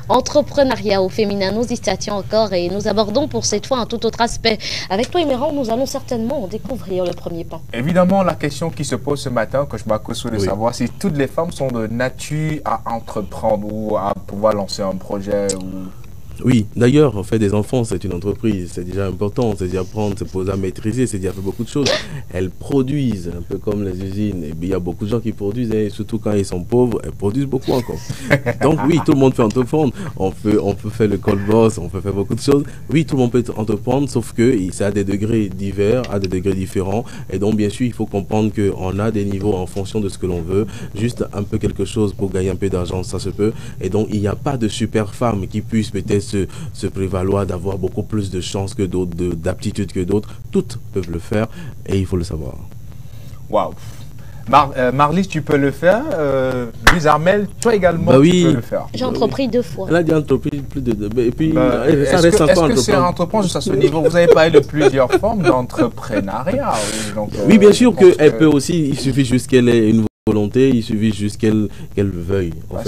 entrepreneuriat au féminin. Nous y étions encore et nous abordons pour cette fois un tout autre aspect. Avec toi, Emerand, nous allons certainement découvrir le premier pan. Évidemment, la question qui se pose ce matin, que je m'accousse de savoir si toutes les femmes sont de nature à entreprendre ou à pouvoir lancer un projet ou... Oui, d'ailleurs, on fait des enfants, c'est une entreprise, c'est déjà important, c'est déjà apprendre, c'est poser à maîtriser, c'est déjà faire beaucoup de choses. Elles produisent, un peu comme les usines, et puis il y a beaucoup de gens qui produisent, et surtout quand ils sont pauvres, elles produisent beaucoup encore. Donc oui, tout le monde peut entreprendre, on peut faire le cold boss, on peut faire beaucoup de choses. Oui, tout le monde peut entreprendre, sauf que c'est à des degrés divers, à des degrés différents, et donc bien sûr, il faut comprendre qu'on a des niveaux en fonction de ce que l'on veut, juste un peu quelque chose pour gagner un peu d'argent, ça se peut, et donc il n'y a pas de super femme qui puisse peut-être se prévaloir d'avoir beaucoup plus de chances que d'autres, d'aptitudes que d'autres. Toutes peuvent le faire et il faut le savoir. Waouh. Marlise, tu peux le faire. Louise Armel, toi également, oui, tu peux le faire. J'ai entrepris 2 fois. Elle a déjà entrepris plus de... Et puis, est-ce que c'est entreprendre jusqu'à ce niveau? Vous avez parlé de plusieurs formes d'entrepreneuriat. Oui, bien sûr qu'elle peut aussi. Il suffit juste qu'elle ait une volonté, il suffit juste qu'elle veuille. En fait.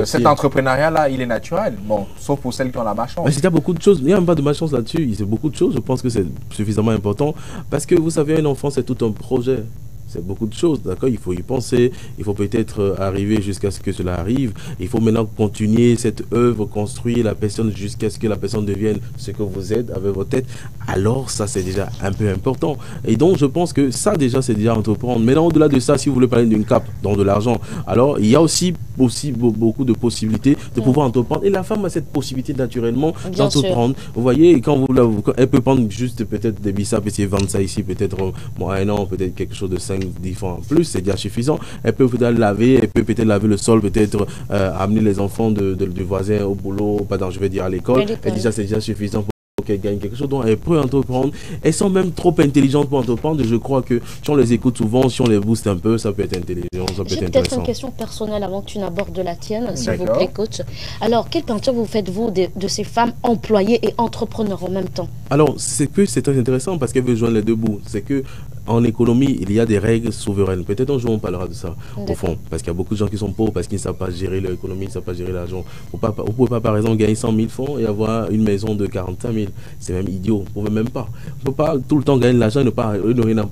Cet entrepreneuriat-là, il est naturel, bon, sauf pour celles qui ont la malchance. Mais c'est déjà beaucoup de choses, il n'y a même pas de malchance là-dessus, c'est beaucoup de choses, je pense que c'est suffisamment important, parce que vous savez, un enfant, c'est tout un projet. C'est beaucoup de choses, d'accord? Il faut y penser, il faut peut-être arriver jusqu'à ce que cela arrive. Il faut maintenant continuer cette œuvre, construire la personne jusqu'à ce que la personne devienne ce que vous êtes avec votre tête. Alors ça, c'est déjà un peu important. Et donc, je pense que ça, déjà, c'est déjà entreprendre. Maintenant, au-delà de ça, si vous voulez parler d'une cape, dans de l'argent, alors il y a aussi beaucoup de possibilités de pouvoir entreprendre. Et la femme a cette possibilité naturellement d'entreprendre. Vous voyez, quand elle peut prendre juste peut-être des biceps, essayer de vendre ça ici, peut-être un an, peut-être quelque chose de 5-10 francs en plus, c'est déjà suffisant. Elle peut peut-être laver, elle peut peut-être laver le sol, peut-être amener les enfants du voisin au boulot, pardon, je vais dire à l'école. Et déjà, c'est déjà suffisant pour qu'elles gagnent quelque chose. Donc, elles peuvent entreprendre. Elles sont même trop intelligentes pour entreprendre. Je crois que si on les écoute souvent, si on les booste un peu, ça peut être intelligent, ça peut être intéressant. J'ai peut-être une question personnelle avant que tu n'abordes la tienne, s'il vous plaît, coach. Alors, quelle peinture vous faites-vous de ces femmes employées et entrepreneurs en même temps? Alors, c'est très intéressant parce qu'elles veulent joindre les deux bouts. C'est que en économie, il y a des règles souveraines. Peut-être un jour on parlera de ça, au fond. Parce qu'il y a beaucoup de gens qui sont pauvres parce qu'ils ne savent pas gérer leur économie, ils ne savent pas gérer l'argent. Vous ne pouvez pas, par exemple, gagner 100 000 francs et avoir une maison de 45 000. C'est même idiot. Vous ne pouvez même pas. On ne peut pas tout le temps gagner de l'argent et ne rien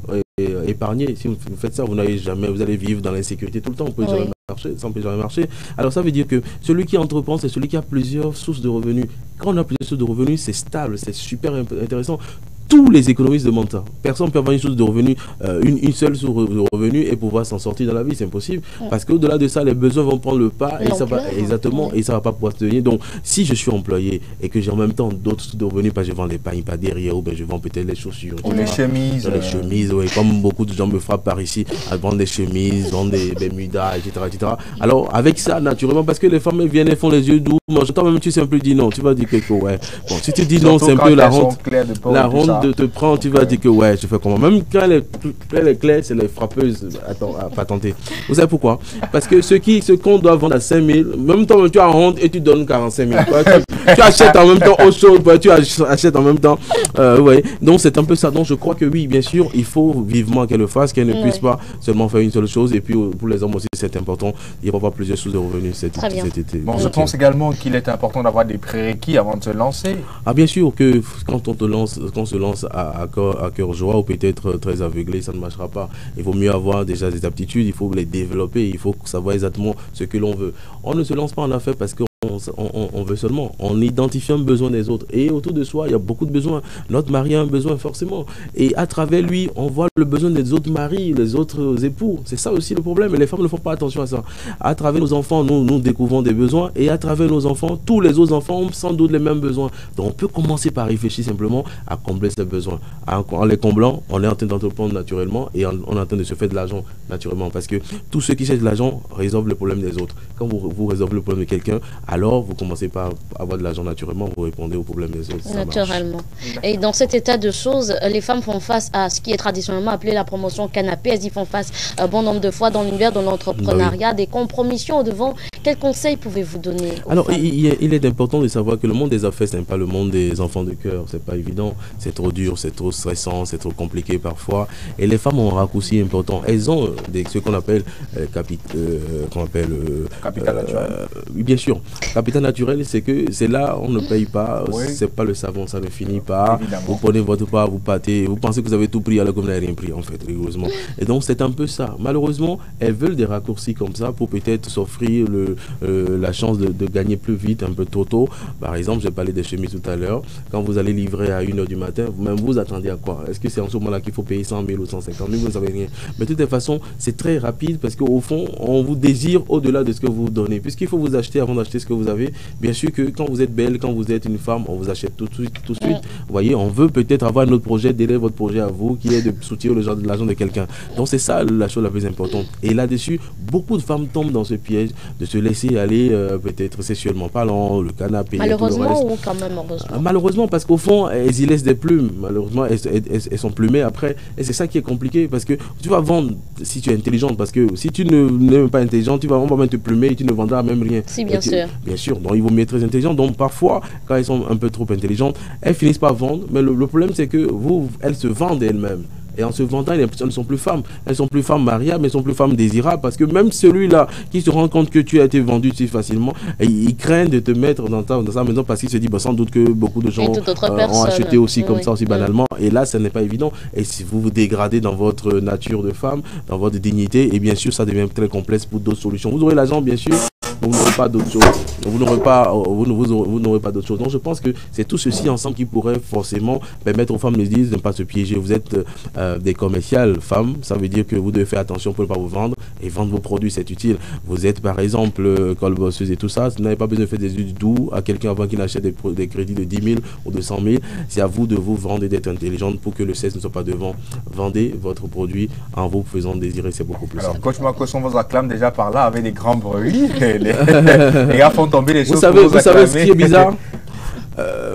épargner. Si vous faites ça, vous n'allez jamais, vous allez vivre dans l'insécurité tout le temps. Vous pouvez jamais marcher, ça ne peut jamais marcher. Alors ça veut dire que celui qui entreprend, c'est celui qui a plusieurs sources de revenus. Quand on a plusieurs sources de revenus, c'est stable, c'est super intéressant. Tous les économistes demandent ça. Personne ne peut avoir une source de revenus, une seule source de revenus et pouvoir s'en sortir dans la vie, c'est impossible. Parce qu'au-delà de ça, les besoins vont prendre le pas et ça va et ça va pas pouvoir se tenir. Donc, si je suis employé et que j'ai en même temps d'autres sources de revenus, parce que je vends des pains pas derrière ou bien je vends peut-être les chaussures, ou les chemises, les chemises, oui, comme beaucoup de gens me frappent par ici, à vendre des chemises, vendre des Bermudas, etc. Alors, avec ça, naturellement, parce que les femmes viennent et font les yeux doux, moi, toi-même, tu sais un peu dire non, tu vas dire quelque ouais. Bon, si tu dis non, c'est un peu la honte de te prendre, tu vas dire que ouais, je fais comment. Même quand elle est claire, c'est les frappeuses. Attends, pas tenter. Vous savez pourquoi? Parce que ce qu'on doit vendre à 5 000, même toi, tu as honte et tu donnes 45 000. Tu achètes en même temps autre chose, tu achètes en même temps. Ouais. Donc c'est un peu ça. Donc je crois que oui, bien sûr, il faut vivement qu'elle le fasse, qu'elle ne puisse pas seulement faire une seule chose. Et puis pour les hommes aussi, c'est important. Il va y avoir plusieurs sources de revenus cet été. Bon, je pense également qu'il est important d'avoir des prérequis avant de se lancer. Ah bien sûr que quand on se lance à cœur joie ou peut-être très aveuglé, ça ne marchera pas. Il vaut mieux avoir déjà des aptitudes, il faut les développer, il faut savoir exactement ce que l'on veut. On ne se lance pas en affaires parce que on veut seulement, on identifie un besoin des autres et autour de soi il y a beaucoup de besoins. Notre mari a un besoin forcément et à travers lui on voit le besoin des autres maris, les autres époux. C'est ça aussi le problème et les femmes ne font pas attention à ça. À travers nos enfants nous découvrons des besoins et à travers nos enfants tous les autres enfants ont sans doute les mêmes besoins. Donc on peut commencer par réfléchir simplement à combler ces besoins. En les comblant on est en train d'entreprendre naturellement et on est en train de se faire de l'argent naturellement parce que tous ceux qui cherchent de l'argent résolvent le problème des autres. Quand vous résolvez le problème de quelqu'un, alors vous commencez par avoir de l'argent naturellement, vous répondez aux problèmes des autres. Naturellement. Et dans cet état de choses, les femmes font face à ce qui est traditionnellement appelé la promotion canapé. Elles y font face bon nombre de fois dans l'univers de l'entrepreneuriat, des compromissions devant Quels conseils pouvez-vous donner aux Alors, femmes? il est important de savoir que le monde des affaires, ce n'est pas le monde des enfants de cœur. C'est pas évident. C'est trop dur, c'est trop stressant, c'est trop compliqué parfois. Et les femmes ont un raccourci important. Elles ont ce qu'on appelle capital naturel. Oui, bien sûr. Capital naturel, c'est que c'est là, on ne paye pas. Oui. C'est pas le savon, ça ne finit pas. Évidemment. Vous prenez votre part, vous pâtez. Vous pensez que vous avez tout pris alors que vous n'avez rien pris, en fait, rigoureusement. Et donc, c'est un peu ça. Malheureusement, elles veulent des raccourcis comme ça pour peut-être s'offrir la chance de gagner plus vite, un peu trop tôt. Par exemple, j'ai parlé des chemises tout à l'heure. Quand vous allez livrer à 1h du matin, vous-même vous attendez à quoi? Est-ce que c'est en ce moment-là qu'il faut payer 100 000 ou 150 000? Vous ne savez rien. Mais de toute façon, c'est très rapide parce qu'au fond, on vous désire au-delà de ce que vous donnez. Puisqu'il faut vous acheter avant d'acheter ce que vous avez. Bien sûr que quand vous êtes belle, quand vous êtes une femme, on vous achète tout de suite. Vous voyez, on veut peut-être avoir un autre projet, d'aider votre projet à vous, qui est de soutenir l'argent de quelqu'un. Donc c'est ça la chose la plus importante. Et là-dessus, beaucoup de femmes tombent dans ce piège de se laisser aller, peut-être sexuellement parlant, le canapé. Malheureusement ou quand même heureusement? Malheureusement, parce qu'au fond, elles y laissent des plumes. Malheureusement, elles sont plumées après. Et c'est ça qui est compliqué, parce que tu vas vendre si tu es intelligente, parce que si tu n'es même pas intelligente, on va même te plumer et tu ne vendras même rien. Si, bien sûr. Bien sûr, donc il vaut mieux être très intelligent. Donc parfois, quand elles sont un peu trop intelligentes, elles finissent par vendre. Mais le problème, c'est que elles se vendent elles-mêmes. Et en se vendant, elles ne sont plus femmes. Elles sont plus femmes mariables, mais elles sont plus femmes désirables. Parce que même celui-là qui se rend compte que tu as été vendu si facilement, il craint de te mettre dans sa maison parce qu'il se dit sans doute que beaucoup de gens ont acheté aussi comme ça, aussi banalement. Et là, ce n'est pas évident. Et si vous vous dégradez dans votre nature de femme, dans votre dignité, et bien sûr, ça devient très complexe pour d'autres solutions. Vous aurez l'argent, bien sûr. Vous n'aurez pas d'autre chose. Vous n'aurez pas d'autre chose. Donc je pense que c'est tout ceci ensemble qui pourrait forcément permettre aux femmes de ne pas se piéger. Vous êtes des commerciales femmes, ça veut dire que vous devez faire attention pour ne pas vous vendre et vendre vos produits, c'est utile. Vous êtes par exemple colbosseuse et tout ça, vous n'avez pas besoin de faire des études doux à quelqu'un avant qu'il achète des crédits de 10 000 ou de 100 000. C'est à vous de vous vendre et d'être intelligente pour que le sexe ne soit pas devant. Vendez votre produit en vous faisant désirer, c'est beaucoup plus simple. Alors, coach Marcos, on vous acclame déjà par là avec des grands bruits. Les gars font tomber les choses. Vous savez ce qui est bizarre?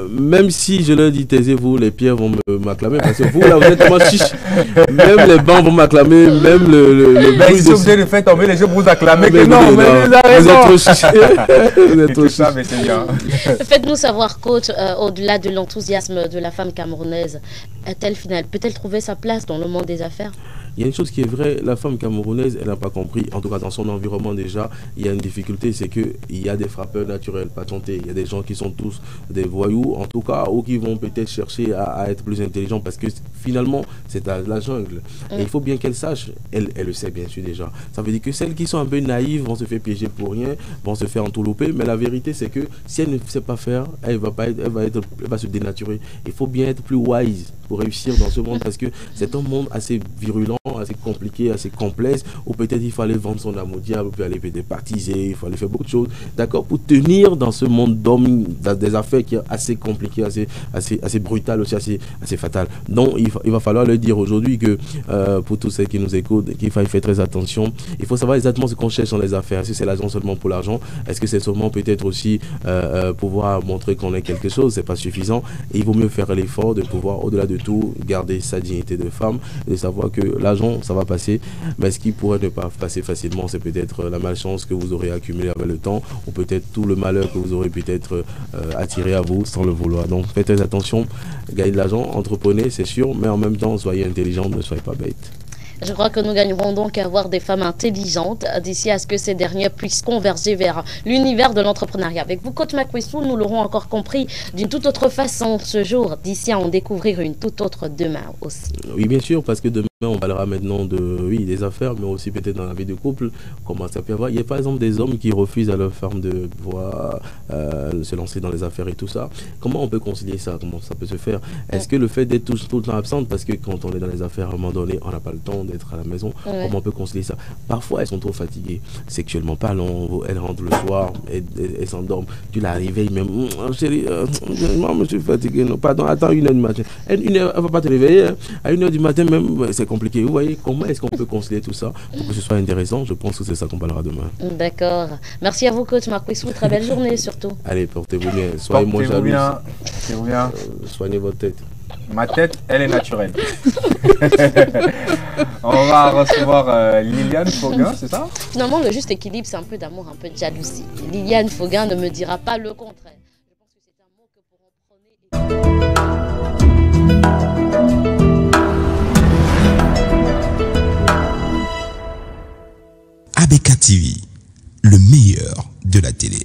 Même si je leur dis taisez-vous, les pierres vont m'acclamer parce que vous là vous êtes tellement chiche. Même les bancs vont m'acclamer, même le bruit. Ils sont obligés de faire tomber les gens pour vous acclamer. Vous êtes trop chiche. Vous êtes trop chiche. Mais c'est bien. Faites-nous savoir, coach, au-delà de l'enthousiasme de la femme camerounaise, peut-elle trouver sa place dans le monde des affaires? Il y a une chose qui est vraie, la femme camerounaise, elle n'a pas compris, en tout cas dans son environnement déjà, il y a une difficulté, c'est qu'il y a des frappeurs naturels, patentés, il y a des gens qui sont tous des voyous, en tout cas, ou qui vont peut-être chercher à être plus intelligents, parce que finalement, c'est la jungle. Et il faut bien qu'elle sache, elle le sait bien sûr déjà. Ça veut dire que celles qui sont un peu naïves vont se faire piéger pour rien, vont se faire entourlouper, mais la vérité c'est que si elle ne sait pas faire, elle va se dénaturer. Il faut bien être plus wise pour réussir dans ce monde, parce que c'est un monde assez virulent, assez compliqué, assez complexe, où peut-être il fallait vendre son âme au diable, puis aller baptiser, il fallait faire beaucoup de choses, d'accord, pour tenir dans ce monde d'hommes, des affaires qui est assez compliqué, assez brutal aussi, assez fatal. Donc il va falloir leur dire aujourd'hui que pour tous ceux qui nous écoutent, qu'il faille faire très attention. Il faut savoir exactement ce qu'on cherche dans les affaires. Est-ce que c'est l'argent seulement pour l'argent? Est-ce que c'est seulement peut-être aussi pouvoir montrer qu'on est quelque chose? C'est pas suffisant. Et il vaut mieux faire l'effort de pouvoir, au-delà de tout, garder sa dignité de femme et de savoir que l'argent, ça va passer. Mais ce qui pourrait ne pas passer facilement, c'est peut-être la malchance que vous aurez accumulée avec le temps, ou peut-être tout le malheur que vous aurez peut-être attiré à vous sans le vouloir. Donc faites très attention, gagnez de l'argent, entreprenez, c'est sûr, mais en même temps, soyez intelligent, ne soyez pas bête. Je crois que nous gagnerons donc à avoir des femmes intelligentes d'ici à ce que ces dernières puissent converger vers l'univers de l'entrepreneuriat. Avec vous, coach Makwessou, nous l'aurons encore compris d'une toute autre façon ce jour, d'ici à en découvrir une toute autre demain aussi. Oui, bien sûr, parce que demain, on parlera maintenant des affaires, mais aussi peut-être dans la vie de couple, comment ça peut avoir. Il y a par exemple des hommes qui refusent à leur femme de pouvoir se lancer dans les affaires et tout ça. Comment on peut concilier ça? Comment ça peut se faire? Est-ce que le fait d'être tout le temps absente, parce que quand on est dans les affaires, à un moment donné, on n'a pas le temps d'être à la maison, comment on peut concilier ça? Parfois, elles sont trop fatiguées, sexuellement parlant, elles rentrent le soir, elles s'endorment. Tu la réveilles même, chérie, je suis fatigué, non, pardon, attends 1h du matin. 1h, elle ne va pas te réveiller, hein. À 1h du matin même, c'est compliqué. Vous voyez, comment est-ce qu'on peut concilier tout ça pour que ce soit intéressant? Je pense que c'est ça qu'on parlera demain. D'accord. Merci à vous, coach Makwessou. Très belle journée surtout. Allez, portez-vous bien. Soyez moins jaloux. Portez-vous bien. Soignez votre tête. Ma tête, elle est naturelle. On va recevoir Liliane Foguin, c'est ça? Finalement, le juste équilibre, c'est un peu d'amour, un peu de jalousie. Et Liliane Foguin ne me dira pas le contraire. Je pense que c'est un mot que pour en prôner. ABK TV, le meilleur de la télé.